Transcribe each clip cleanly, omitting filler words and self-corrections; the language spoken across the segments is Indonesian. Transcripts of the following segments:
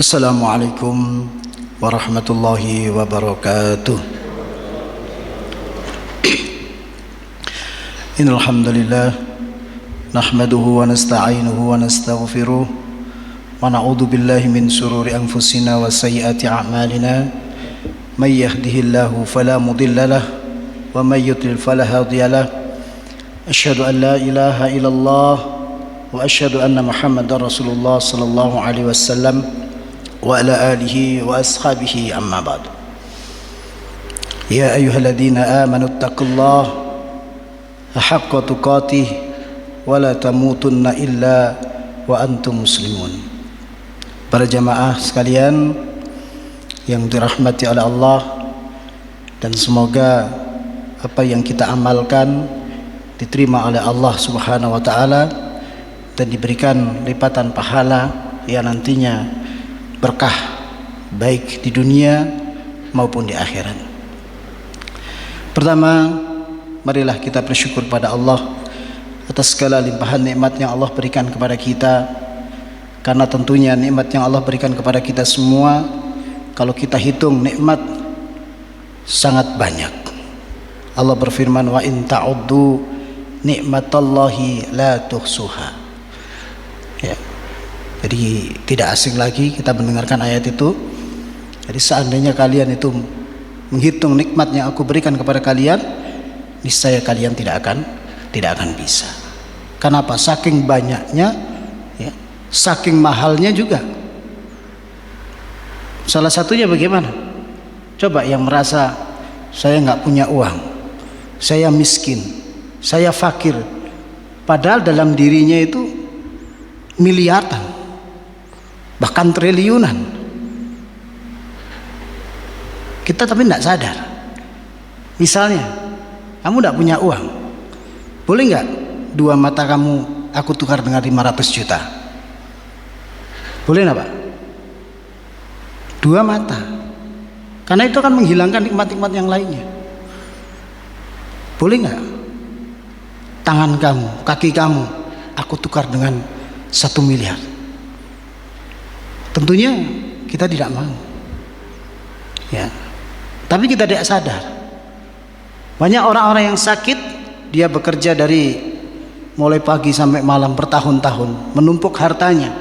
Assalamualaikum warahmatullahi wabarakatuh. Innal hamdalillah nahmaduhu wa nasta'inuhu wa nastaghfiruh wa na'udzu billahi min shururi anfusina wa sayyiati a'malina. May yahdihillahu fala mudilla lahu wa may yudlil fala hadiya lahu. Asyhadu an la ilaha illallah wa asyhadu anna Muhammadar Rasulullah sallallahu alaihi wasallam wa ala alihi wa ashabihi amma ba'du. Ya ayyuhalladzina amanu taqullaha haqqa tuqatih wa la tamutunna illa wa antum muslimun. Para jamaah sekalian yang dirahmati oleh Allah, dan semoga apa yang kita amalkan diterima oleh Allah Subhanahu wa taala dan diberikan lipatan pahala yang nantinya berkah baik di dunia maupun di akhirat. Pertama, marilah kita bersyukur pada Allah atas segala limpahan nikmat yang Allah berikan kepada kita, karena tentunya nikmat yang Allah berikan kepada kita semua, kalau kita hitung nikmat sangat banyak. Allah berfirman, wa in ta'uddu nikmatallahi la tuhsuha. Ya. Jadi tidak asing lagi kita mendengarkan ayat itu. Jadi seandainya kalian itu menghitung nikmat yang aku berikan kepada kalian, niscaya kalian tidak akan bisa. Kenapa? Saking banyaknya, ya, saking mahalnya juga. Salah satunya bagaimana? Coba yang merasa saya nggak punya uang, saya miskin, saya fakir, padahal dalam dirinya itu miliaran, bahkan triliunan. Kita tapi tidak sadar. Misalnya kamu tidak punya uang, boleh nggak dua mata kamu aku tukar dengan 500 juta? Boleh nggak Pak? Dua mata, karena itu akan menghilangkan nikmat-nikmat yang lainnya. Boleh nggak tangan kamu, kaki kamu aku tukar dengan 1 miliar? Tentunya kita tidak mau, ya. Tapi kita tidak sadar. Banyak orang-orang yang sakit, dia bekerja dari mulai pagi sampai malam bertahun-tahun, menumpuk hartanya,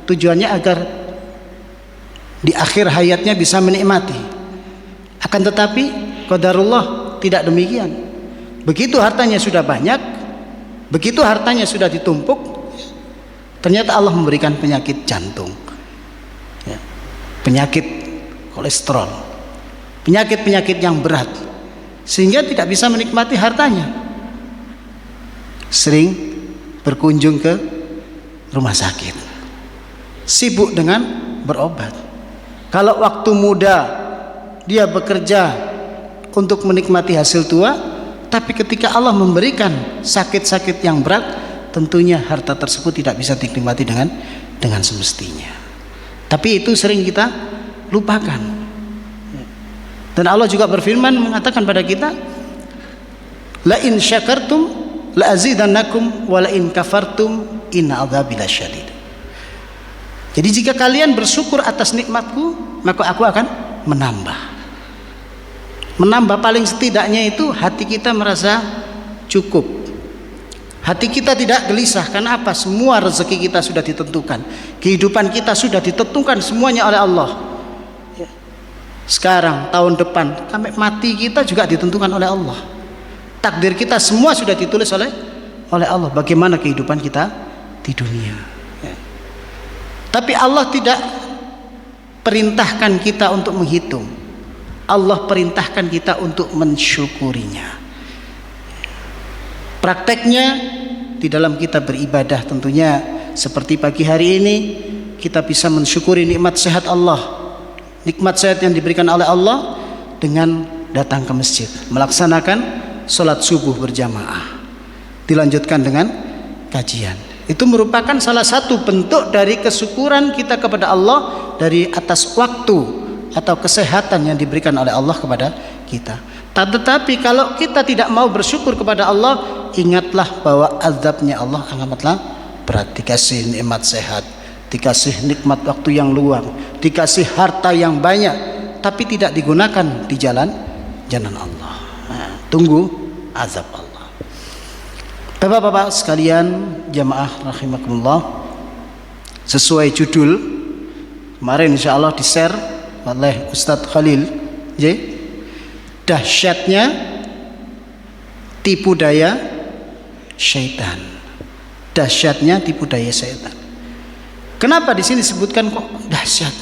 tujuannya agar di akhir hayatnya bisa menikmati. Akan tetapi qadarullah tidak demikian. Begitu hartanya sudah banyak, begitu hartanya sudah ditumpuk, ternyata Allah memberikan penyakit jantung, ya, penyakit kolesterol, penyakit-penyakit yang berat, sehingga tidak bisa menikmati hartanya. Sering berkunjung ke rumah sakit, sibuk dengan berobat. Kalau waktu muda dia bekerja untuk menikmati hasil tua, tapi ketika Allah memberikan sakit-sakit yang berat, tentunya harta tersebut tidak bisa dinikmati dengan semestinya. Tapi itu sering kita lupakan. Dan Allah juga berfirman mengatakan pada kita, la in syakartum la azidannakum wa la in kafartum inna adzabi lasyadid. Jadi jika kalian bersyukur atas nikmatku, maka aku akan menambah. Menambah paling setidaknya itu hati kita merasa cukup. Hati kita tidak gelisah. Karena apa? Semua rezeki kita sudah ditentukan, kehidupan kita sudah ditentukan semuanya oleh Allah. Sekarang, tahun depan, sampai mati kita juga ditentukan oleh Allah. Takdir kita semua sudah ditulis oleh Allah. Bagaimana kehidupan kita di dunia, ya. Tapi Allah tidak perintahkan kita untuk menghitung. Allah perintahkan kita untuk mensyukurinya. Prakteknya di dalam kita beribadah, tentunya seperti pagi hari ini kita bisa mensyukuri nikmat sehat Allah, nikmat sehat yang diberikan oleh Allah dengan datang ke masjid, melaksanakan sholat subuh berjamaah, dilanjutkan dengan kajian. Itu merupakan salah satu bentuk dari kesyukuran kita kepada Allah dari atas waktu atau kesehatan yang diberikan oleh Allah kepada kita. Tetapi kalau kita tidak mau bersyukur kepada Allah, ingatlah bahwa azabnya Allah amatlah berat. Dikasih nikmat sehat, dikasih nikmat waktu yang luang, dikasih harta yang banyak, tapi tidak digunakan di jalan Allah. Nah, tunggu azab Allah. Bapak-bapak sekalian, jamaah rahimakumullah, sesuai judul kemarin insyaallah di-share oleh Ustadz Khalil, dahsyatnya tipu daya syaitan. Dahsyatnya tipu daya syaitan. Kenapa di sini disebutkan kok dahsyat?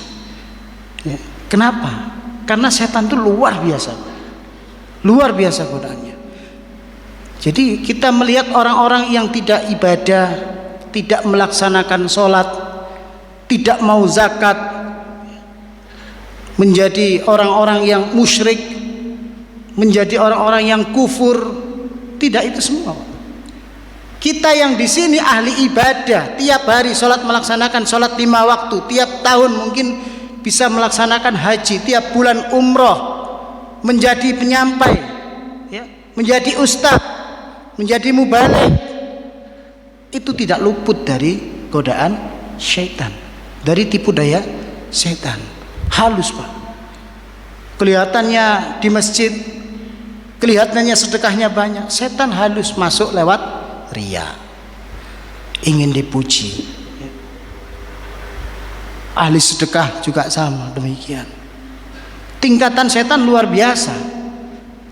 Ya. Kenapa? Karena setan itu luar biasa godaannya. Jadi kita melihat orang-orang yang tidak ibadah, tidak melaksanakan sholat, tidak mau zakat, menjadi orang-orang yang musyrik, menjadi orang-orang yang kufur. Tidak itu semua. Kita yang di sini ahli ibadah, tiap hari sholat, melaksanakan sholat 5 waktu, tiap tahun mungkin bisa melaksanakan haji, tiap bulan umroh, menjadi penyampai, ya, menjadi ustadz, menjadi mubaligh, itu tidak luput dari godaan syaitan, dari tipu daya syaitan. Halus Pak, kelihatannya di masjid, kelihatannya sedekahnya banyak, setan halus masuk lewat riya, ingin dipuji. Ahli sedekah juga sama demikian. Tingkatan setan luar biasa.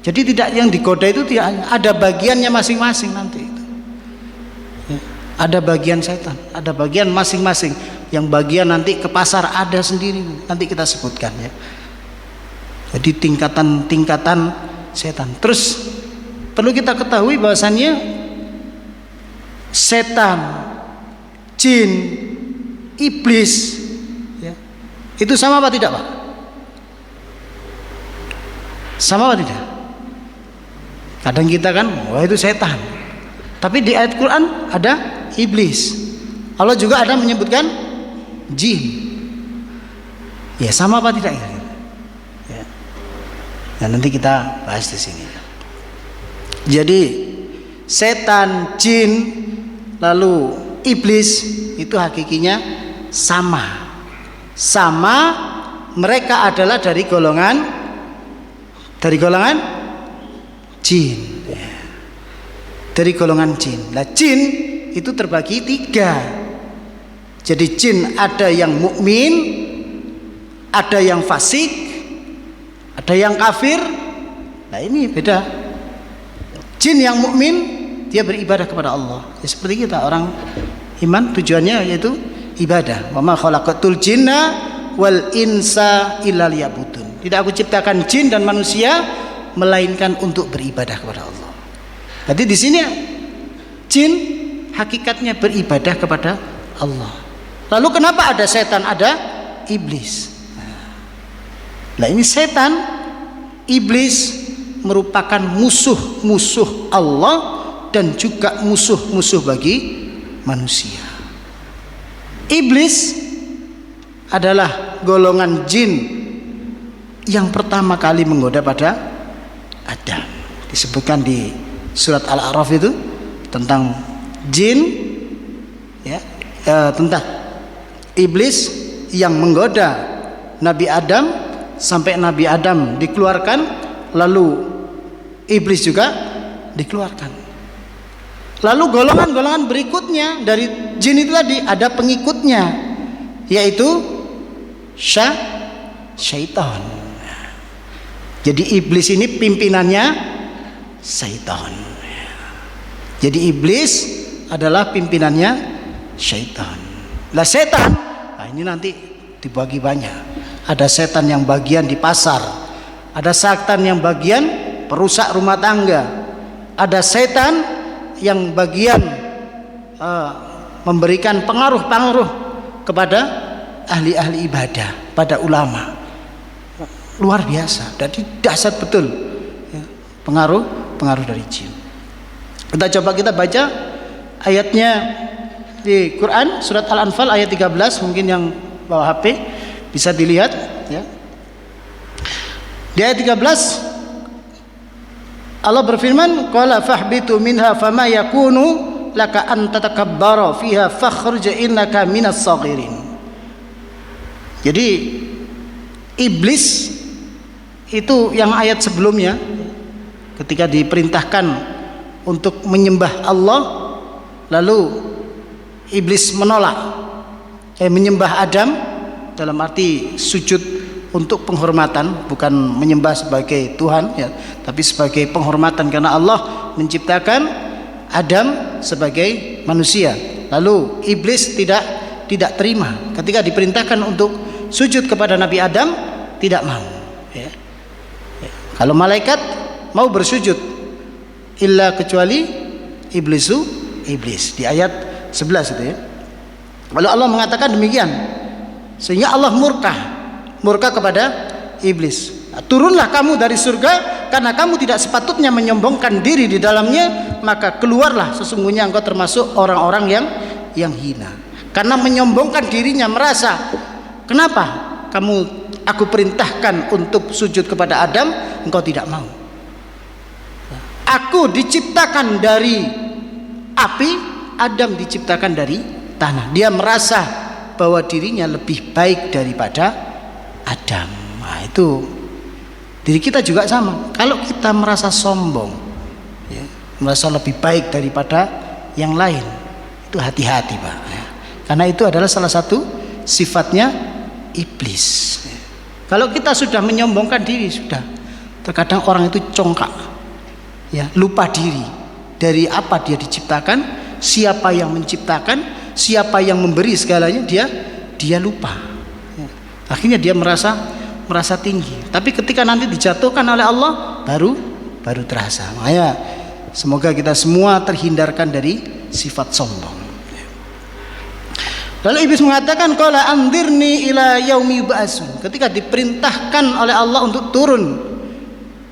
Jadi tidak yang digoda itu tidak, ada bagiannya masing-masing nanti itu. Ya, ada bagian setan, ada bagian masing-masing. Yang bagian nanti ke pasar ada sendiri, nanti kita sebutkan ya. Jadi tingkatan setan. Terus perlu kita ketahui bahwasannya setan, jin, iblis, ya, itu sama apa tidak Pak? Sama apa tidak? Kadang kita kan, wah itu setan. Tapi di ayat Quran ada iblis. Allah juga ada menyebutkan jin. Ya sama apa tidak? Ya. Nah, nanti kita bahas di sini. Jadi setan, jin, lalu iblis itu hakikinya sama. Mereka adalah dari golongan jin. Ya. Dari golongan jin. Nah, jin itu terbagi 3. Jadi jin ada yang mukmin, ada yang fasik, ada yang kafir. Nah, ini beda. Jin yang mukmin dia beribadah kepada Allah. Ya, seperti kita orang iman tujuannya yaitu ibadah. Wa ma khalaqatul jinna wal insa illa liya'budun. Tidak aku ciptakan jin dan manusia melainkan untuk beribadah kepada Allah. Berarti di sini jin hakikatnya beribadah kepada Allah. Lalu kenapa ada setan, ada iblis? Nah, ini setan, iblis merupakan musuh-musuh Allah dan juga musuh-musuh bagi manusia. Iblis adalah golongan jin yang pertama kali menggoda pada Adam. Disebutkan di surat Al-A'raf itu tentang jin, ya, tentang iblis yang menggoda Nabi Adam sampai Nabi Adam dikeluarkan, lalu iblis juga dikeluarkan. Lalu golongan-golongan berikutnya dari jin itu tadi ada pengikutnya, yaitu syaitan. Jadi iblis ini pimpinannya syaitan. Jadi iblis adalah pimpinannya syaitan. Lah setan, nah ini nanti dibagi banyak. Ada setan yang bagian di pasar, ada setan yang bagian perusak rumah tangga, ada setan yang bagian memberikan pengaruh-pengaruh kepada ahli-ahli ibadah, pada ulama. Luar biasa, jadi dahsyat betul ya, pengaruh dari jin. Kita baca ayatnya di Quran surat Al-Anfal ayat 13, mungkin yang bawa HP bisa dilihat ya. Di ayat 13 Allah berfirman, qala fahbitu minha fama yakunu laka an tatakabbara fiha fakhruj innaka minas saghirin. Jadi iblis itu yang ayat sebelumnya ketika diperintahkan untuk menyembah Allah, lalu iblis menolak, menyembah Adam dalam arti sujud untuk penghormatan, bukan menyembah sebagai Tuhan ya, tapi sebagai penghormatan karena Allah menciptakan Adam sebagai manusia. Lalu iblis tidak terima ketika diperintahkan untuk sujud kepada Nabi Adam, tidak mau ya. Kalau malaikat mau bersujud, illa kecuali iblis di ayat 11 itu ya. Lalu Allah mengatakan demikian, sehingga Allah murka kepada iblis. Turunlah kamu dari surga, karena kamu tidak sepatutnya menyombongkan diri di dalamnya, maka keluarlah, sesungguhnya engkau termasuk orang-orang yang hina. Karena menyombongkan dirinya, merasa, kenapa aku perintahkan untuk sujud kepada Adam, engkau tidak mau. Aku diciptakan dari api, Adam diciptakan dari tanah. Dia merasa bahwa dirinya lebih baik daripada Adam. Nah, itu diri kita juga sama. Kalau kita merasa sombong ya, merasa lebih baik daripada yang lain, itu hati-hati Pak ya. Karena itu adalah salah satu sifatnya iblis ya. Kalau kita sudah menyombongkan diri, sudah, terkadang orang itu congkak ya, lupa diri dari apa dia diciptakan, siapa yang menciptakan, siapa yang memberi segalanya, dia lupa ya. Akhirnya dia merasa tinggi, tapi ketika nanti dijatuhkan oleh Allah baru terasa. Makanya semoga kita semua terhindarkan dari sifat sombong. Lalu iblis mengatakan, qala anzirni ila yaumi yub'atsun. Ketika diperintahkan oleh Allah untuk turun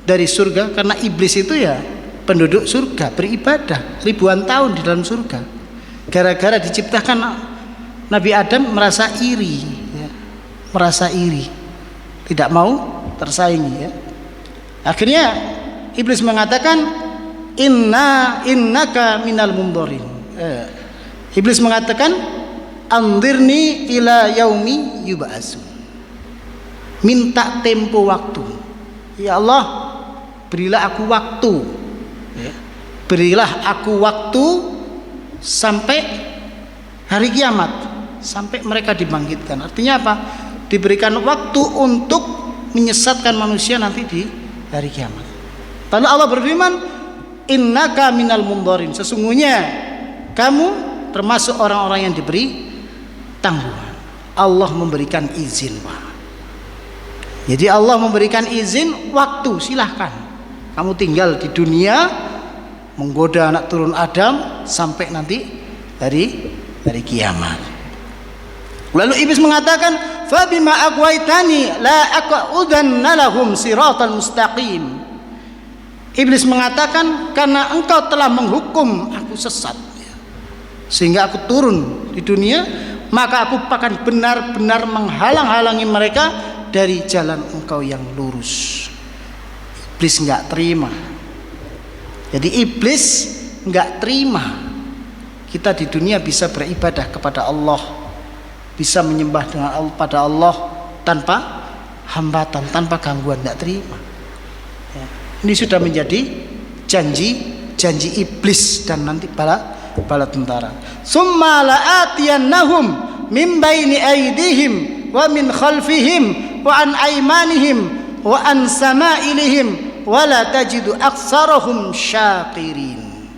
dari surga, karena iblis itu ya penduduk surga, beribadah ribuan tahun di dalam surga. Gara-gara diciptakan Nabi Adam merasa iri ya, tidak mau tersaingi ya. Akhirnya iblis mengatakan, innaka minal mundorin. Iblis mengatakan, anzirni ila yaumi yub'atsun. Minta tempo waktu. Ya Allah, berilah aku waktu ya. Berilah aku waktu sampai hari kiamat, sampai mereka dibangkitkan. Artinya apa? Diberikan waktu untuk menyesatkan manusia nanti di hari kiamat. Lalu Allah berfirman, innaka minal mundorin. Sesungguhnya kamu termasuk orang-orang yang diberi tanggungan. Allah memberikan izin Pak. Jadi Allah memberikan izin waktu, silahkan kamu tinggal di dunia menggoda anak turun Adam sampai nanti dari kiamat. Lalu iblis mengatakan, fa bima aghwaytani la aqudanna lahum siratal mustaqim. Iblis mengatakan, karena engkau telah menghukum aku sesat sehingga aku turun di dunia, maka aku akan benar-benar menghalang-halangi mereka dari jalan engkau yang lurus. Iblis enggak terima. Jadi iblis enggak terima kita di dunia bisa beribadah kepada Allah, bisa menyembah dengan pada Allah tanpa hambatan, tanpa gangguan, enggak terima ya. Ini sudah menjadi janji iblis dan nanti bala tentara. Summa la'atiyannahum min baini aydihim wa min khalfihim wa an aymanihim wa an sama'ilihim wa la tajidu aktsarahum syakirin.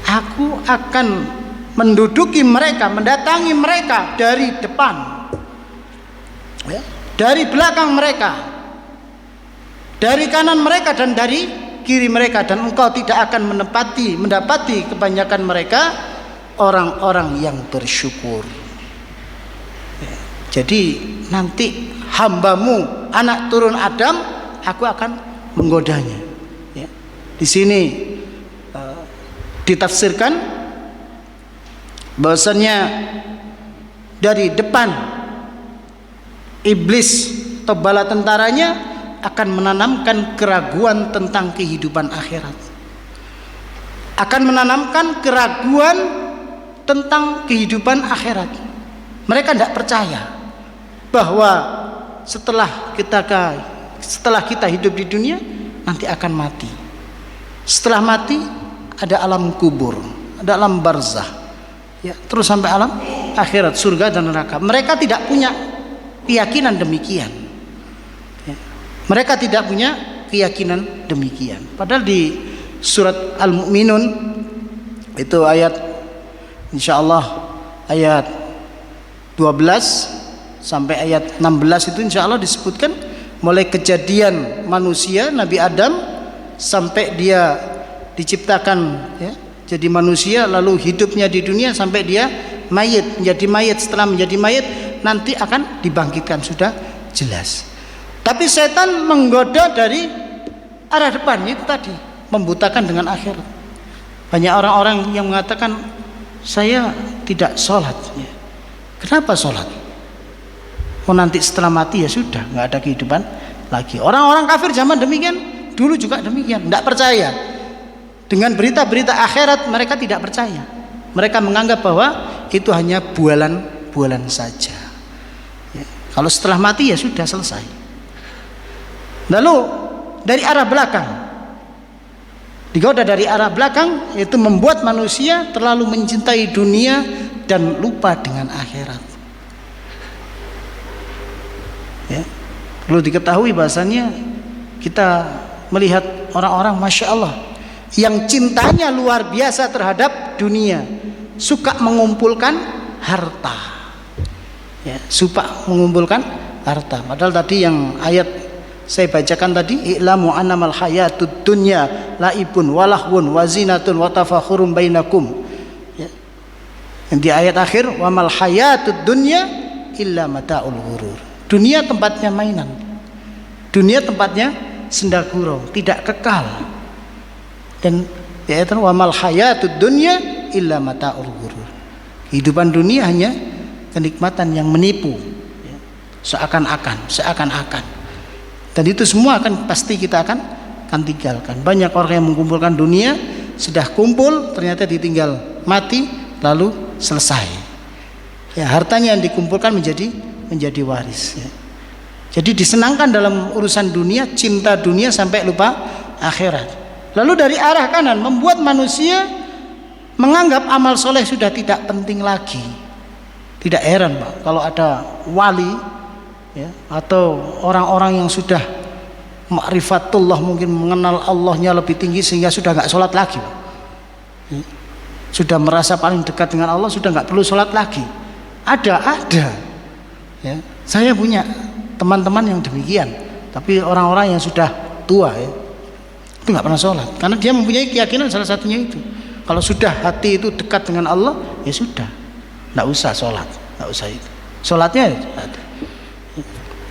Aku akan menduduki mereka, mendatangi mereka dari depan ya, dari belakang mereka, dari kanan mereka dan dari kiri mereka, dan engkau tidak akan mendapati kebanyakan mereka orang-orang yang bersyukur ya. Jadi nanti hambamu anak turun Adam, aku akan menggodanya ya. Di sini ditafsirkan bahwasannya dari depan iblis atau bala tentaranya akan menanamkan keraguan tentang kehidupan akhirat, akan menanamkan keraguan tentang kehidupan akhirat. Mereka tidak percaya bahwa setelah kita hidup di dunia nanti akan mati. Setelah mati ada alam kubur, ada alam barzah, ya, terus sampai alam akhirat, surga dan neraka. Mereka tidak punya keyakinan demikian. Ya. Mereka tidak punya keyakinan demikian. Padahal di surat Al-Mu'minun itu ayat insyaallah ayat 12 sampai ayat 16 itu insyaallah disebutkan mulai kejadian manusia Nabi Adam sampai dia diciptakan, ya, jadi manusia, lalu hidupnya di dunia sampai dia mayit, menjadi mayit. Setelah menjadi mayit nanti akan dibangkitkan, sudah jelas. Tapi setan menggoda dari arah depan, itu tadi, membutakan dengan akhirat. Banyak orang-orang yang mengatakan saya tidak sholat, ya. Kenapa sholat? Oh, nanti setelah mati ya sudah, nggak ada kehidupan lagi. Orang-orang kafir zaman demikian, dulu juga demikian, tidak percaya dengan berita-berita akhirat. Mereka tidak percaya. Mereka menganggap bahwa itu hanya bualan-bualan saja, ya. Kalau setelah mati ya sudah selesai. Lalu dari arah belakang, digoda dari arah belakang, itu membuat manusia terlalu mencintai dunia dan lupa dengan akhirat, ya. Perlu diketahui bahasanya kita melihat orang-orang Masya Allah yang cintanya luar biasa terhadap dunia, suka mengumpulkan harta, ya, suka mengumpulkan harta. Padahal tadi yang ayat saya bacakan tadi, i'lamu annamal hayatud dunya laibun walahwun wazinatun watafakhurun bainakum, ya. Yang di ayat akhir, wamal hayatud dunya illa mata'ul ghurur. Dunia tempatnya mainan, dunia tempatnya senda gurau, tidak kekal. Dan yaitu wamal hayatud dunya illa mata'ul ghurur. Kehidupan dunia hanya kenikmatan yang menipu, ya. Seakan-akan. Dan itu semua akan pasti kita akan tinggalkan. Banyak orang yang mengumpulkan dunia, sudah kumpul ternyata ditinggal mati lalu selesai, ya, hartanya yang dikumpulkan menjadi waris, ya. Jadi disenangkan dalam urusan dunia, cinta dunia sampai lupa akhirat. Lalu dari arah kanan membuat manusia menganggap amal soleh sudah tidak penting lagi. Tidak heran, Pak, kalau ada wali, ya, atau orang-orang yang sudah ma'rifatullah, mungkin mengenal Allahnya lebih tinggi sehingga sudah nggak sholat lagi, Pak. Ya. Sudah merasa paling dekat dengan Allah, sudah nggak perlu sholat lagi. Ada, ya. Saya punya teman-teman yang demikian, tapi orang-orang yang sudah tua, ya, itu nggak pernah sholat karena dia mempunyai keyakinan salah satunya itu, kalau sudah hati itu dekat dengan Allah ya sudah, nggak usah sholat, nggak usah itu sholatnya itu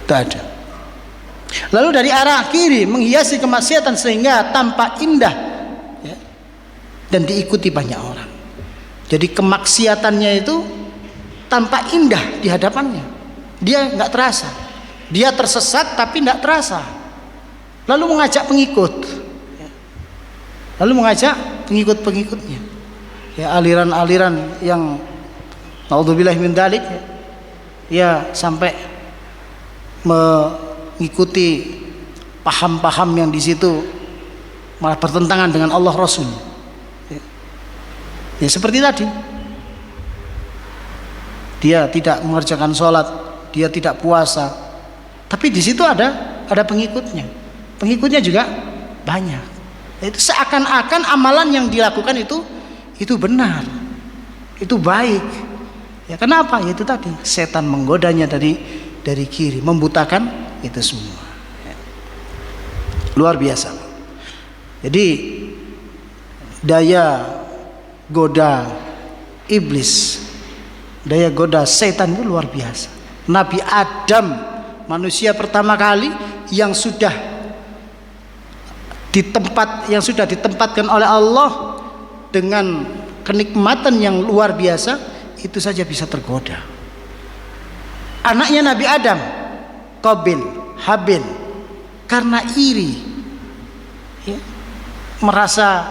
ada. Lalu dari arah kiri menghiasi kemaksiatan sehingga tampak indah, ya, dan diikuti banyak orang. Jadi kemaksiatannya itu tampak indah di hadapannya, dia nggak terasa, dia tersesat tapi nggak terasa. Lalu mengajak pengikutnya, ya, aliran-aliran yang naudzubillah min dzalik, ya, sampai mengikuti paham-paham yang di situ malah bertentangan dengan Allah Rasul. Ya, seperti tadi, dia tidak mengerjakan sholat, dia tidak puasa, tapi di situ ada pengikutnya juga banyak. Itu seakan-akan amalan yang dilakukan itu benar, itu baik. Ya, kenapa? Ya, itu tadi setan menggodanya dari kiri, membutakan itu semua. Ya. Luar biasa. Jadi daya goda iblis, daya goda setan itu luar biasa. Nabi Adam, manusia pertama kali yang sudah ditempatkan oleh Allah dengan kenikmatan yang luar biasa, itu saja bisa tergoda. Anaknya Nabi Adam, Qabil, Habil, karena iri, ya, merasa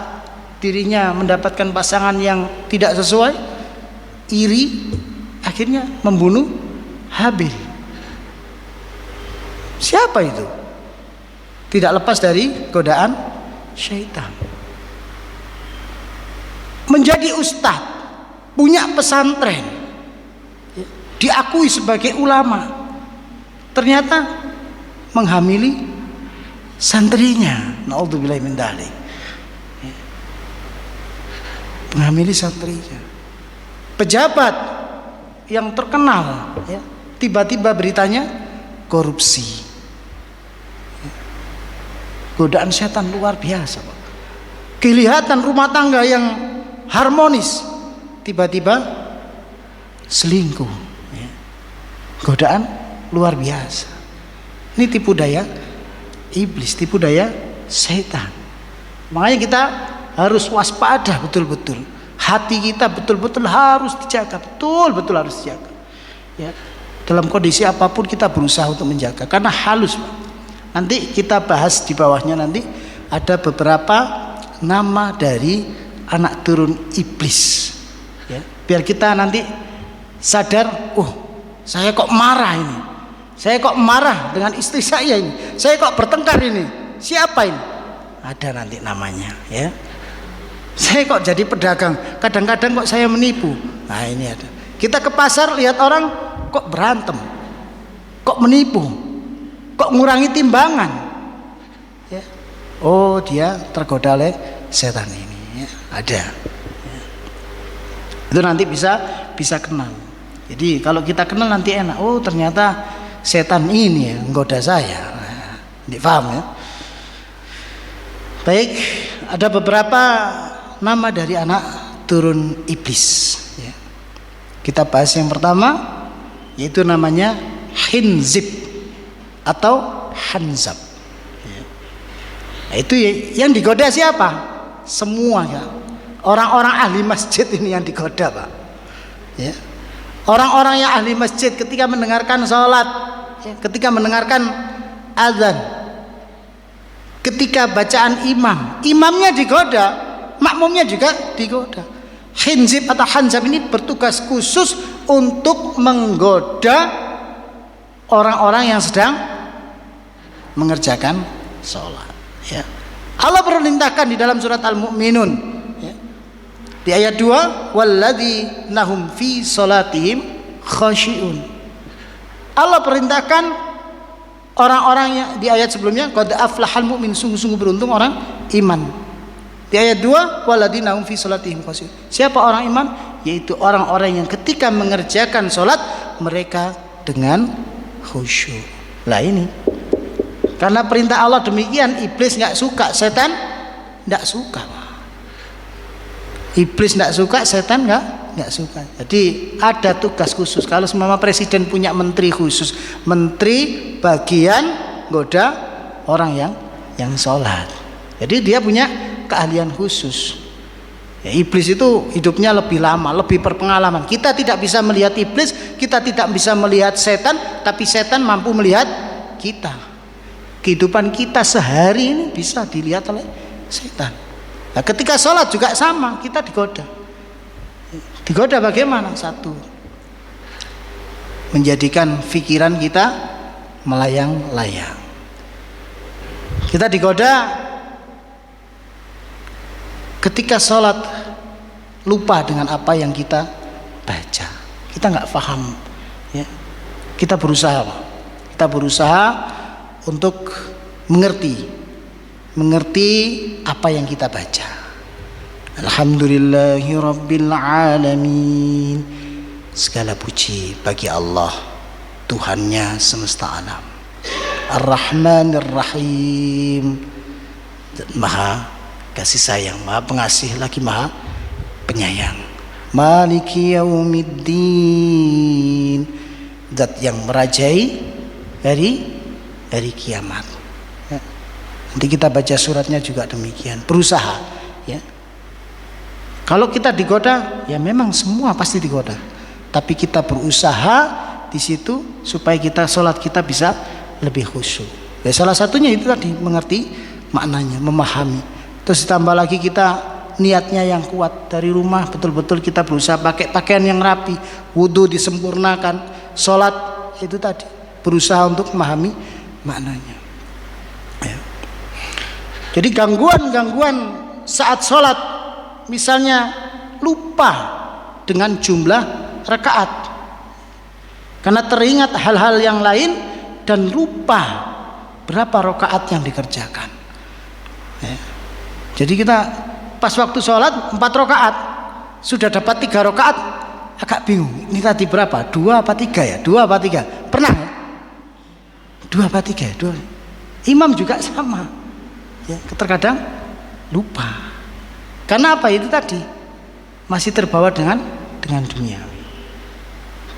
dirinya mendapatkan pasangan yang tidak sesuai, iri, akhirnya membunuh Habil. Siapa itu? Tidak lepas dari godaan syaitan. Menjadi ustadz, punya pesantren, diakui sebagai ulama, ternyata menghamili santrinya. Naudzubillahi min dzalik. Menghamili santrinya. Pejabat yang terkenal, tiba-tiba beritanya korupsi. Godaan setan luar biasa, Pak. Kelihatan rumah tangga yang harmonis, tiba-tiba selingkuh. Godaan luar biasa. Ini tipu daya iblis, tipu daya setan. Makanya kita harus waspada betul-betul. Hati kita betul-betul harus dijaga, betul-betul harus dijaga. Ya. Dalam kondisi apapun kita berusaha untuk menjaga, karena halus, Pak. Nanti kita bahas di bawahnya, nanti ada beberapa nama dari anak turun iblis. Ya. Biar kita nanti sadar, saya kok marah ini, saya kok marah dengan istri saya ini, saya kok bertengkar ini, siapa ini? Ada nanti namanya, ya. Saya kok jadi pedagang, kadang-kadang kok saya menipu. Nah, ini ada. Kita ke pasar lihat orang kok berantem, kok menipu, kok ngurangi timbangan, ya. Oh, dia tergoda oleh setan ini, ya. Ada, ya. Itu nanti bisa kenal. Jadi kalau kita kenal nanti enak. Oh, ternyata setan ini menggoda saya. Nah, dipaham, ya. Baik, ada beberapa nama dari anak turun iblis, ya. Kita bahas yang pertama, yaitu namanya Hinzib atau Hanzab, ya. Nah, itu yang digoda siapa? Semua, ya. Orang-orang ahli masjid ini yang digoda, Pak, ya. Orang-orang yang ahli masjid ketika mendengarkan sholat, ya, ketika mendengarkan azan, ketika bacaan imamnya digoda, makmumnya juga digoda. Hinzib atau Hanzab ini bertugas khusus untuk menggoda orang-orang yang sedang mengerjakan sholat, ya. Allah perintahkan di dalam surat Al-Mu'minun, ya, di ayat 2, walladzina hum fi sholatihim khashi'un. Allah perintahkan orang-orang yang di ayat sebelumnya, qad aflahal mu'min, sungguh-sungguh beruntung orang iman. Di ayat 2, walladzina hum fi sholatihim khashi'un. Siapa orang iman? Yaitu orang-orang yang ketika mengerjakan sholat mereka dengan khusyuk. Lah ini, karena perintah Allah demikian, iblis nggak suka, setan nggak suka. Iblis nggak suka, setan nggak suka. Jadi ada tugas khusus. Kalau semua presiden punya menteri khusus, menteri bagian goda orang yang sholat. Jadi dia punya keahlian khusus. Ya, iblis itu hidupnya lebih lama, lebih berpengalaman. Kita tidak bisa melihat iblis, kita tidak bisa melihat setan, tapi setan mampu melihat kita. Kehidupan kita sehari ini bisa dilihat oleh setan. Nah, ketika sholat juga sama, kita digoda. Digoda bagaimana? Satu, menjadikan pikiran kita melayang-layang. Kita digoda ketika sholat lupa dengan apa yang kita baca, kita nggak paham, ya. Kita berusaha untuk mengerti apa yang kita baca. Alhamdulillahirabbil alamin. Segala puji bagi Allah, Tuhannya semesta alam. Ar-Rahmanir Rahim, Maha kasih sayang, Maha pengasih lagi Maha penyayang. Maliki yaumiddin, zat yang merajai hari kiamat, ya. Nanti kita baca suratnya juga demikian. Berusaha, ya. Kalau kita digoda, ya memang semua pasti digoda, tapi kita berusaha di situ supaya kita sholat kita bisa lebih khusyuk. Ya, salah satunya itu tadi mengerti maknanya, memahami. Terus ditambah lagi kita niatnya yang kuat. Dari rumah betul-betul kita berusaha pakai pakaian yang rapi, wudhu disempurnakan, sholat itu tadi berusaha untuk memahami maknanya. Ya. Jadi gangguan-gangguan saat sholat, misalnya lupa dengan jumlah rakaat karena teringat hal-hal yang lain dan lupa berapa rakaat yang dikerjakan. Ya. Jadi kita pas waktu sholat 4 rakaat sudah dapat 3 rakaat, agak bingung ini tadi berapa, 2 apa 3 ya, 2 apa 3, pernah ya? 2 apa 3 ya? 2. Imam juga sama ya, terkadang lupa karena apa, itu tadi masih terbawa dengan duniawi.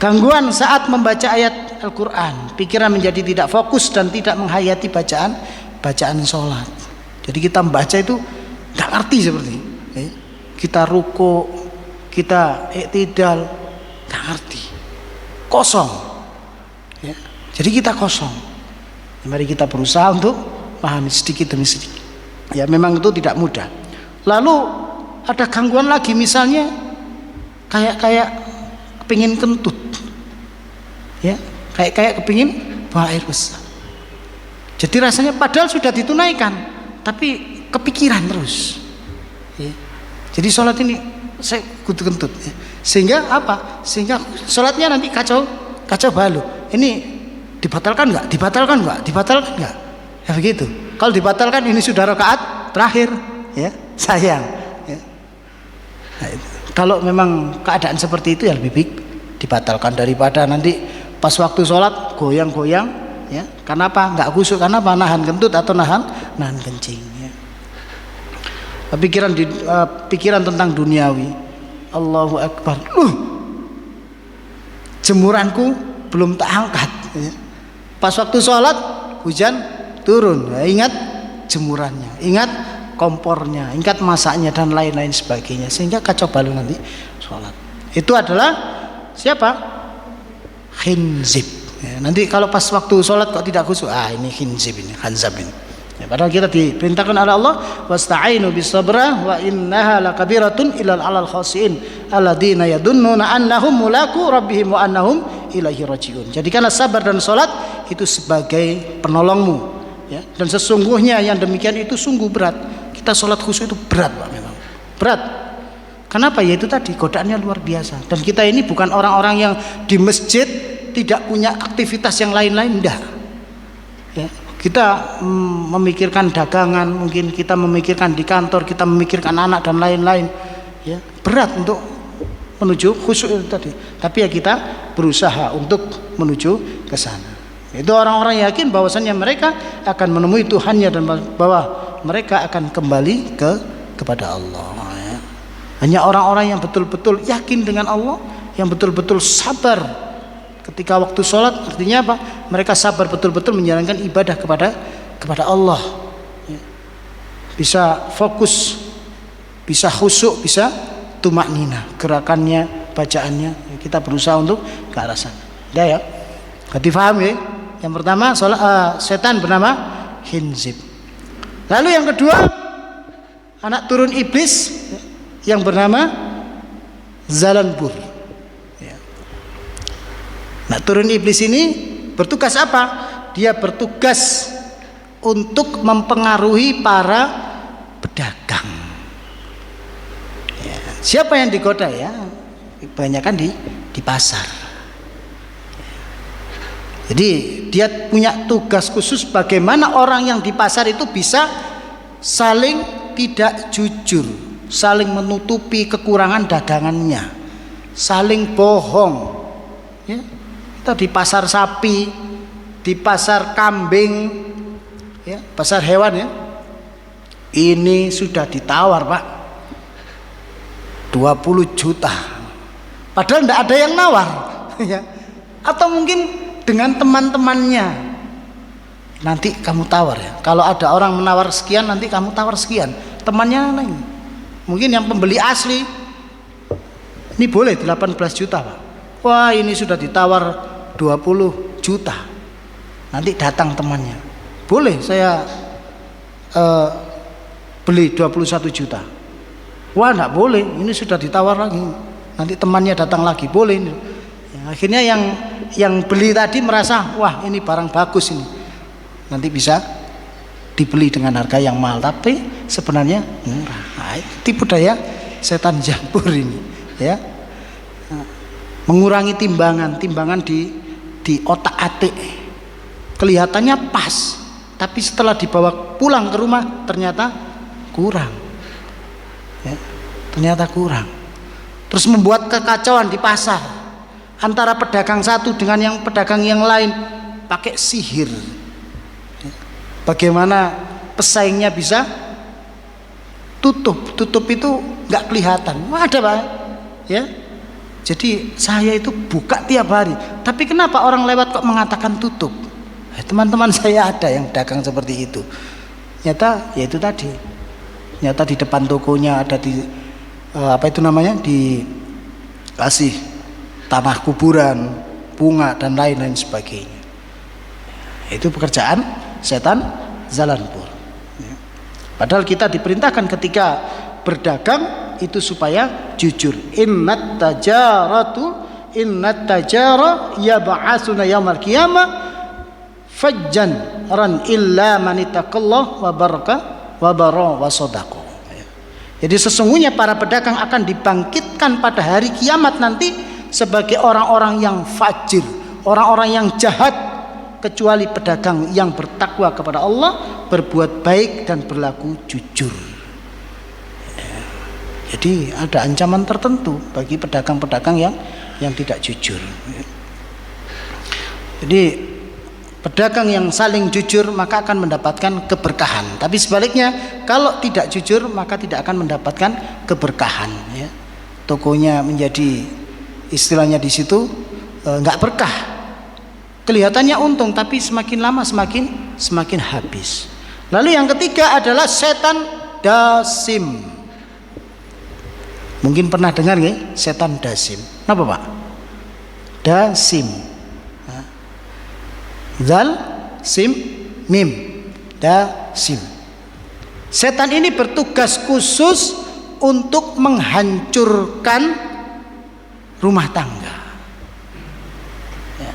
Gangguan saat membaca ayat Al-Quran, pikiran menjadi tidak fokus dan tidak menghayati bacaan sholat. Jadi kita membaca itu nggak ngerti seperti kita ruku, kita iktidal, nggak ngerti, kosong ya. Jadi kita kosong. Mari kita berusaha untuk pahami sedikit demi sedikit ya, memang itu tidak mudah. Lalu ada gangguan lagi, misalnya kayak kepingin kentut ya, kayak kepingin buang air besar. Jadi rasanya padahal sudah ditunaikan tapi kepikiran terus ya. Jadi sholat ini saya kudu kentut ya. Sehingga apa? Sehingga sholatnya nanti kacau balau. Ini dibatalkan nggak? Dibatalkan nggak? Ya begitu. Kalau dibatalkan ini sudah rakaat terakhir ya, sayang ya. Nah, kalau memang keadaan seperti itu ya lebih baik dibatalkan daripada nanti pas waktu sholat goyang-goyang ya. Karena apa? Nggak khusyuk, karena apa? Nahan kentut atau nahan kencing ya. Pikiran tentang duniawi. Allahu Akbar. Jemuranku belum tak angkat ya. Pas waktu sholat hujan turun ya, ingat jemurannya, ingat kompornya, ingat masaknya dan lain-lain sebagainya, sehingga kacau balau nanti sholat. Itu adalah siapa? Khinzib ya. Nanti kalau pas waktu sholat kok tidak khusyuk, ini khinzib, ini khanzab ini ya. Padahal kita diperintahkan oleh Allah, wasta'inu bis-sabrah wa innaha lakabiratun ilal 'alal khasiin alladzina yadunnuna annahum mulaku rabbihim wa annahum ilaihi rajiun. Jadikanlah sabar dan sholat itu sebagai penolongmu ya. Dan sesungguhnya yang demikian itu sungguh berat. Kita sholat khusyuk itu berat Pak, memang berat. Kenapa? Ya itu tadi, godaannya luar biasa. Dan kita ini bukan orang-orang yang di masjid tidak punya aktivitas yang lain-lain, enggak ya. Kita memikirkan dagangan, mungkin kita memikirkan di kantor, kita memikirkan anak dan lain-lain ya. Berat untuk menuju khusyuk itu tadi. Tapi ya kita berusaha untuk menuju ke sana. Itu orang-orang yakin bahwasannya mereka akan menemui Tuhannya dan bahwa mereka akan kembali kepada Allah ya. Hanya orang-orang yang betul-betul yakin dengan Allah, yang betul-betul sabar ketika waktu sholat, artinya apa? Mereka sabar betul-betul menjalankan ibadah kepada Allah ya. Bisa fokus, bisa khusyuk, bisa tumaknina gerakannya, bacaannya ya. Kita berusaha untuk ke arah sana ya. Berarti paham ya? Yang pertama setan bernama Khinzib. Lalu yang kedua, anak turun iblis yang bernama Zalanbur ya. Anak turun iblis ini bertugas apa? Dia bertugas untuk mempengaruhi para pedagang ya. Siapa yang digoda ya? Kebanyakan di pasar. Jadi dia punya tugas khusus bagaimana orang yang di pasar itu bisa saling tidak jujur, saling menutupi kekurangan dagangannya, saling bohong ya. Kita di pasar sapi, di pasar kambing ya, pasar hewan ya, ini sudah ditawar Pak 20 juta padahal tidak ada yang nawar ya. Atau mungkin dengan teman-temannya, nanti kamu tawar ya, kalau ada orang menawar sekian nanti kamu tawar sekian, temannya lain. Mungkin yang pembeli asli ini boleh 18 juta Pak, wah ini sudah ditawar 20 juta, nanti datang temannya, boleh saya beli 21 juta Wah, enggak boleh, ini sudah ditawar lagi. Nanti temannya datang lagi, boleh ini. Ya, akhirnya yang beli tadi merasa, wah ini barang bagus ini. Nanti bisa dibeli dengan harga yang mahal, tapi sebenarnya murah. Nah, tipu daya setan jambur ini, ya. Mengurangi timbangan di otak-atik. Kelihatannya pas, tapi setelah dibawa pulang ke rumah ternyata kurang. Ya, ternyata kurang. Terus membuat kekacauan di pasar antara pedagang satu dengan yang pedagang yang lain pakai sihir. Ya, bagaimana pesaingnya bisa tutup itu nggak kelihatan. Ada Pak, ya. Jadi saya itu buka tiap hari, tapi kenapa orang lewat kok mengatakan tutup? Teman-teman saya ada yang dagang seperti itu. Nyata ya itu tadi. Nyata di depan tokonya ada di dikasih tanah kuburan, bunga dan lain-lain sebagainya. Itu pekerjaan setan Zalanpur. Padahal kita diperintahkan ketika berdagang itu supaya jujur. Innat tajara yab'atsuna yaumal qiyamah fajjan ran illa man ittaqallah wa bara wa sadaqa. Jadi sesungguhnya para pedagang akan dibangkitkan pada hari kiamat nanti sebagai orang-orang yang fajir, orang-orang yang jahat, kecuali pedagang yang bertakwa kepada Allah, berbuat baik dan berlaku jujur. Jadi ada ancaman tertentu bagi pedagang-pedagang yang tidak jujur. Jadi pedagang yang saling jujur maka akan mendapatkan keberkahan. Tapi sebaliknya kalau tidak jujur maka tidak akan mendapatkan keberkahan. Ya. Tokonya menjadi istilahnya di situ nggak berkah. Kelihatannya untung tapi semakin lama semakin habis. Lalu yang ketiga adalah setan dasim. Mungkin pernah dengar ya, setan dasim. Kenapa Pak? Dasim. Zal, sim, mim. Dasim. Setan ini bertugas khusus untuk menghancurkan rumah tangga. Ya.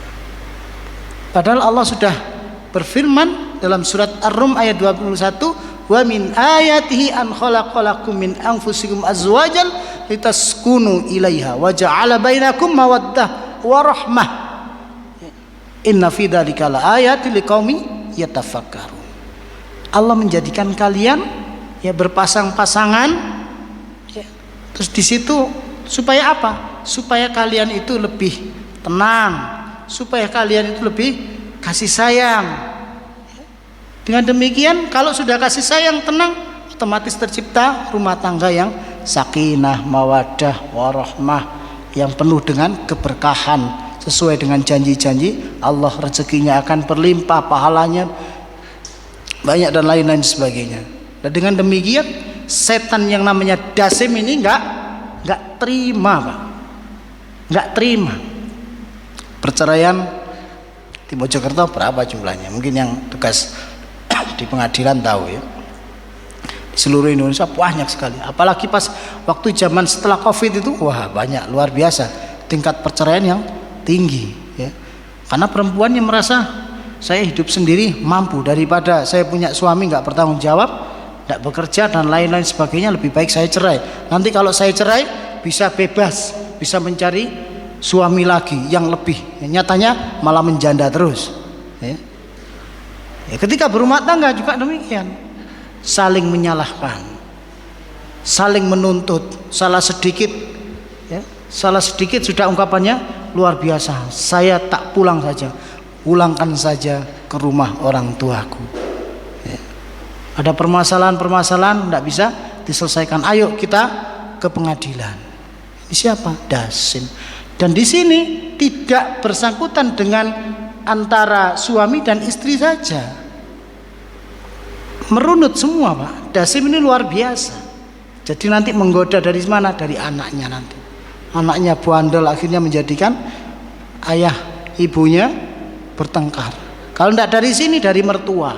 Padahal Allah sudah berfirman dalam surat Ar-Rum ayat 21, wa min ayatihi an khalaqalakum min anfusikum azwajan litaskunu ilaiha wa ja'ala bainakum mawaddah wa rahmah inna fi dzalika laayatin liqaumin yatafakkarun. Allah menjadikan kalian ya berpasang-pasangan ya. Terus di situ supaya apa? Supaya kalian itu lebih tenang, supaya kalian itu lebih kasih sayang. Dengan demikian kalau sudah kasih sayang, tenang, otomatis tercipta rumah tangga yang sakinah, mawaddah, warahmah, yang penuh dengan keberkahan sesuai dengan janji-janji Allah. Rezekinya akan berlimpah, pahalanya banyak dan lain-lain sebagainya. Dan dengan demikian setan yang namanya dasim ini nggak terima Pak, nggak terima perceraian. Di Mojokerto berapa jumlahnya? Mungkin yang tugas di pengadilan tahu ya. Di seluruh Indonesia banyak sekali. Apalagi pas waktu zaman setelah Covid itu, wah banyak, luar biasa tingkat perceraian yang tinggi ya. Karena perempuan yang merasa saya hidup sendiri mampu daripada saya punya suami nggak bertanggung jawab, nggak bekerja dan lain-lain sebagainya, lebih baik saya cerai. Nanti kalau saya cerai bisa bebas, bisa mencari suami lagi yang lebih. Ya, nyatanya malah menjanda terus ya. Ya, ketika berumah tangga juga demikian, saling menyalahkan, saling menuntut. Salah sedikit ya, salah sedikit sudah ungkapannya luar biasa, saya tak pulang saja, pulangkan saja ke rumah orang tuaku ya. Ada permasalahan-permasalahan tidak bisa diselesaikan, ayo kita ke pengadilan. Ini siapa? Dasim. Dan di sini tidak bersangkutan dengan antara suami dan istri saja, merunut semua Pak. Dasim ini luar biasa. Jadi nanti menggoda dari mana? Dari anaknya nanti. Anaknya bandel akhirnya menjadikan ayah ibunya bertengkar. Kalau tidak dari sini, dari mertua.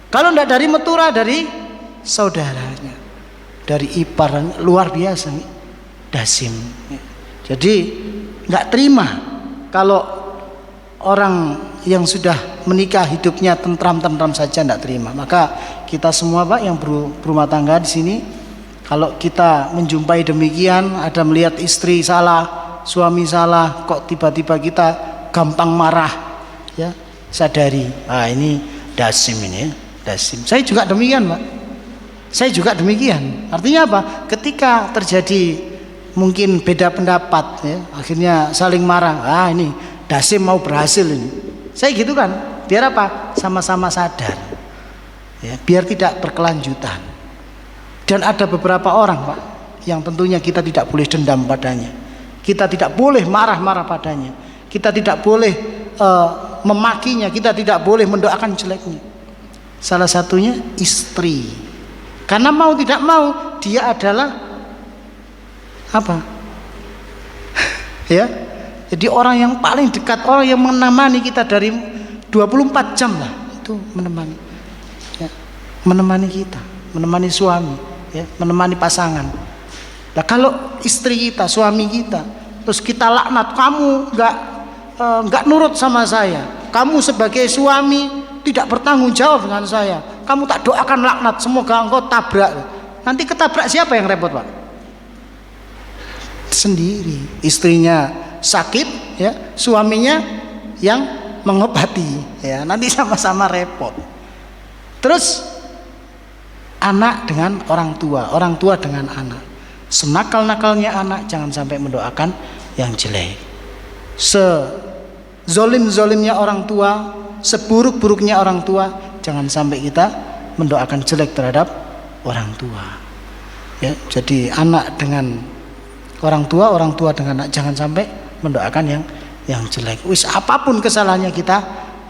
Kalau tidak dari mertua, dari saudaranya. dari ipar, luar biasa nih, Dasim. Jadi nggak terima kalau orang yang sudah menikah hidupnya tentram-tentram saja, nggak terima. Maka kita semua Pak yang berumah tangga di sini, kalau kita menjumpai demikian, ada melihat istri salah, suami salah, kok tiba-tiba kita gampang marah, ya sadari, ini Dasim ini ya, Dasim. Saya juga demikian Pak. Saya juga demikian. Artinya apa? Ketika terjadi mungkin beda pendapat, ya, akhirnya saling marah. Ini Dasim mau berhasil ini. Saya gitu kan. Biar apa? Sama-sama sadar. Ya, biar tidak berkelanjutan. Dan ada beberapa orang Pak, yang tentunya kita tidak boleh dendam padanya. Kita tidak boleh marah-marah padanya. Kita tidak boleh memakinya. Kita tidak boleh mendoakan jeleknya. Salah satunya istri. Karena mau tidak mau dia adalah apa? Ya. Jadi orang yang paling dekat, orang yang menemani kita dari 24 jam lah, itu menemani. Ya. Menemani kita, menemani suami, ya, menemani pasangan. Nah, kalau istri kita, suami kita, terus kita laknat, kamu enggak nurut sama saya. Kamu sebagai suami tidak bertanggung jawab dengan saya. Kamu tak doakan laknat, semoga engkau tabrak. Nanti ketabrak siapa yang repot Pak? Sendiri. Istrinya sakit, ya, suaminya yang mengobati, ya, nanti sama-sama repot. Terus anak dengan orang tua dengan anak. Senakal-nakalnya anak jangan sampai mendoakan yang jelek. Sezolim-zolimnya orang tua, seburuk-buruknya orang tua, jangan sampai kita mendoakan jelek terhadap orang tua. Ya, jadi anak dengan orang tua dengan anak, jangan sampai mendoakan yang jelek. Wis apapun kesalahannya kita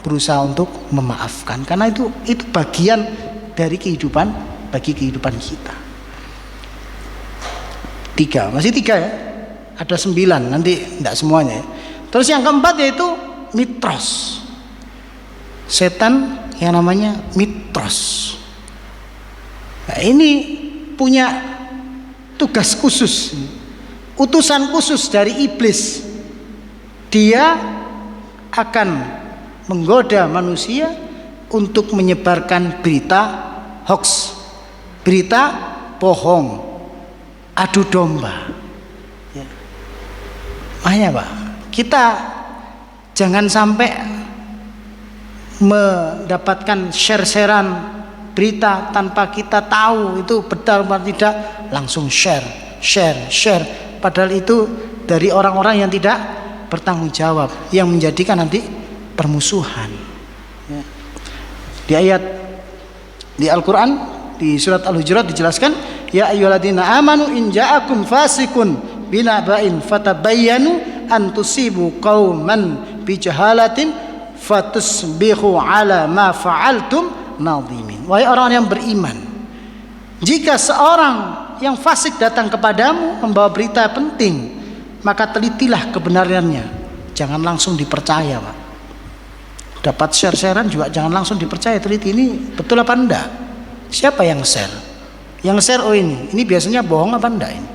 berusaha untuk memaafkan, karena itu bagian dari kehidupan, bagi kehidupan kita. 3, masih 3 ya. Ada 9, nanti tidak semuanya ya. Terus yang keempat yaitu mitros. Setan yang namanya mitros. Nah, ini punya tugas khusus, utusan khusus dari iblis. Dia akan menggoda manusia untuk menyebarkan berita hoax, berita bohong, adu domba. Ya. Makanya Pak, kita jangan sampai mendapatkan share-sharean berita tanpa kita tahu itu benar atau tidak, langsung share. Padahal itu dari orang-orang yang tidak bertanggung jawab, yang menjadikan nanti permusuhan. Ya. Di ayat di Al-Quran, di surat Al-Hujurat dijelaskan, ya ayyuhalladzina amanu in ja'akum fasikun binaba'in fatabayyanu an tusibu qauman bijahalatin fatusbihu ala ma fa'altum nadhimin. Wahai orang yang beriman, jika seorang yang fasik datang kepadamu membawa berita penting, maka telitilah kebenarannya, jangan langsung dipercaya Pak. Dapat share-sharean juga jangan langsung dipercaya, teliti ini betul apa enggak, siapa yang share, ini biasanya bohong apa enggak ini,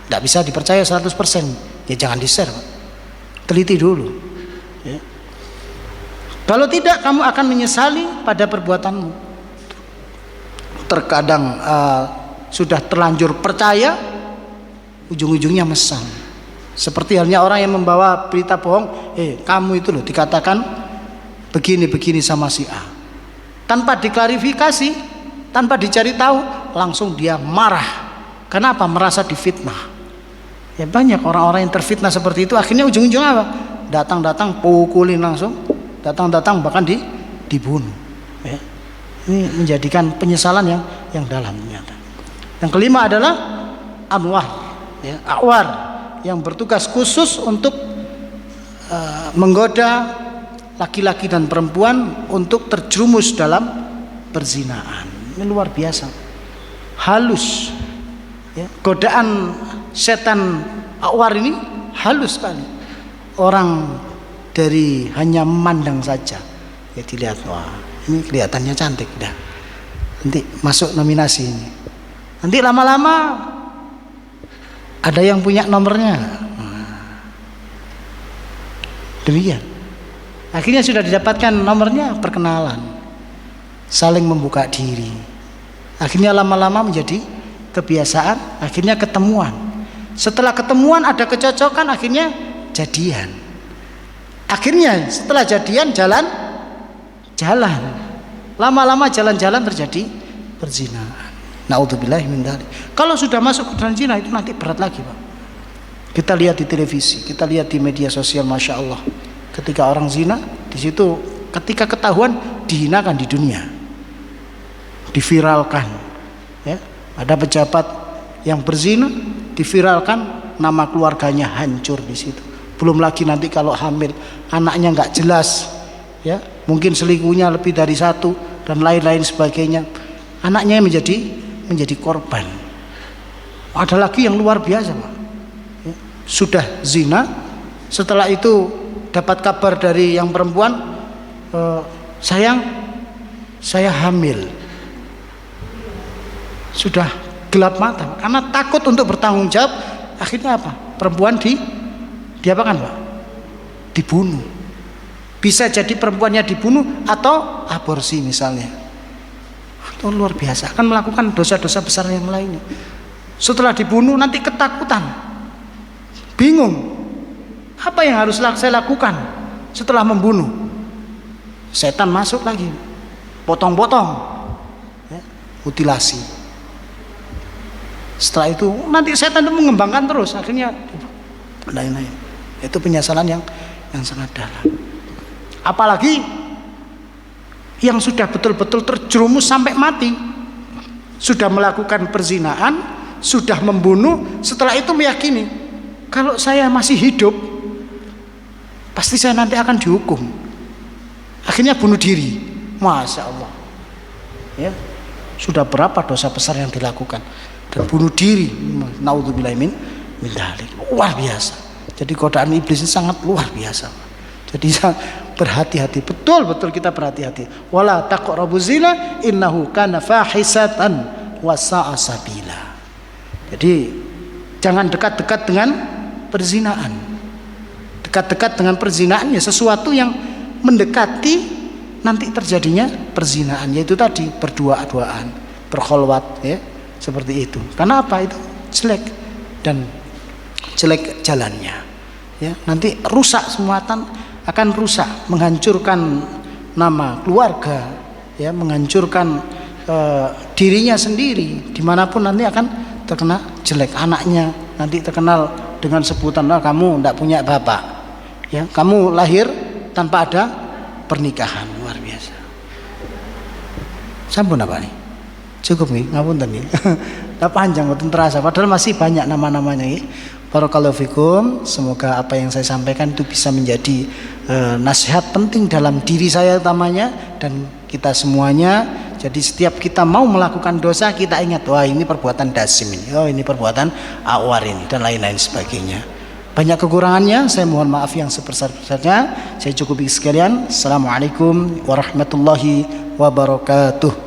enggak bisa dipercaya 100%, ya jangan di-share Pak. Teliti dulu ya. Kalau tidak kamu akan menyesali pada perbuatanmu. Terkadang sudah terlanjur percaya, ujung-ujungnya mesam. Seperti halnya orang yang membawa berita bohong, kamu itu loh dikatakan begini sama si A. Tanpa diklarifikasi, tanpa dicari tahu, langsung dia marah. Kenapa? Merasa difitnah. Ya banyak orang-orang yang terfitnah seperti itu, akhirnya ujung-ujungnya apa? Datang-datang pukulin langsung, datang-datang bahkan dibunuh. Ya. Ini menjadikan penyesalan yang dalam ternyata. Yang kelima adalah anwar, ya, awar, yang bertugas khusus untuk menggoda laki-laki dan perempuan untuk terjerumus dalam perzinaan. Ini luar biasa, halus. Ya, godaan setan awar ini halus sekali. Orang dari hanya memandang saja, ya dilihat, wah ini kelihatannya cantik, dah nanti masuk nominasi ini. Nanti lama-lama ada yang punya nomornya. Demikian. Akhirnya sudah didapatkan nomornya, perkenalan, saling membuka diri. Akhirnya lama-lama menjadi kebiasaan, akhirnya ketemuan. Setelah ketemuan ada kecocokan, akhirnya jadian. Akhirnya setelah jadian jalan. Lama-lama jalan-jalan terjadi perzinahan. Naudzubillahi min dzalik. Kalau sudah masuk ke dalam zina itu nanti berat lagi, Pak. Kita lihat di televisi, kita lihat di media sosial, masya Allah. Ketika orang zina, di situ ketika ketahuan dihinakan di dunia, diviralkan. Ya, ada pejabat yang berzina, diviralkan, nama keluarganya hancur di situ. Belum lagi nanti kalau hamil, anaknya nggak jelas, ya, mungkin selingkuhnya lebih dari satu dan lain-lain sebagainya. Anaknya menjadi korban. Ada lagi yang luar biasa, Pak. Ya, sudah zina, setelah itu dapat kabar dari yang perempuan, sayang, saya hamil. Sudah gelap mata karena takut untuk bertanggung jawab. Akhirnya apa? Perempuan diapakan, Pak? Dibunuh. Bisa jadi perempuannya dibunuh atau aborsi misalnya. Itu luar biasa, akan melakukan dosa-dosa besar yang lainnya. Setelah dibunuh nanti ketakutan, bingung. Apa yang harus saya lakukan setelah membunuh? Setan masuk lagi, potong-potong, ya, mutilasi. Setelah itu nanti setan itu mengembangkan terus, akhirnya lain-lain. Itu penyesalan yang sangat dalam. Apalagi yang sudah betul-betul terjerumus sampai mati, sudah melakukan perzinahan, sudah membunuh, setelah itu meyakini kalau saya masih hidup pasti saya nanti akan dihukum. Akhirnya bunuh diri. Masya Allah, ya, sudah berapa dosa besar yang dilakukan dan bunuh diri. Naudzubillahi min dzalik. Luar biasa. Jadi godaan iblis ini sangat luar biasa. Jadi berhati-hati, betul-betul kita berhati-hati. Wala taqrabuz zina innahu kana fahisatan wa sa'a sabila. Jadi jangan dekat-dekat dengan perzinahan. Dekat-dekat dengan perzinahan ya sesuatu yang mendekati nanti terjadinya perzinahan, yaitu tadi berdua-duaan, berkholwat, ya, seperti itu. Karena apa? Itu jelek dan jelek jalannya, ya, nanti rusak semua, akan rusak, menghancurkan nama keluarga, ya, menghancurkan dirinya sendiri, dimanapun nanti akan terkena jelek. Anaknya nanti terkenal dengan sebutan, oh, kamu tidak punya bapak, ya, kamu lahir tanpa ada pernikahan. Luar biasa. Sampun apa nih? Cukup nih, ngapunten nih. Tak panjang, betul terasa. Padahal masih banyak nama-namanya. Barakallahu fikum. Semoga apa yang saya sampaikan itu bisa menjadi nasihat penting dalam diri saya utamanya dan kita semuanya. Jadi setiap kita mau melakukan dosa, kita ingat, wah ini perbuatan dasim ini, oh ini perbuatan awar ini, dan lain-lain sebagainya. Banyak kekurangannya, saya mohon maaf yang sebesar-besarnya. Saya cukupi sekalian. Assalamualaikum warahmatullahi wabarakatuh.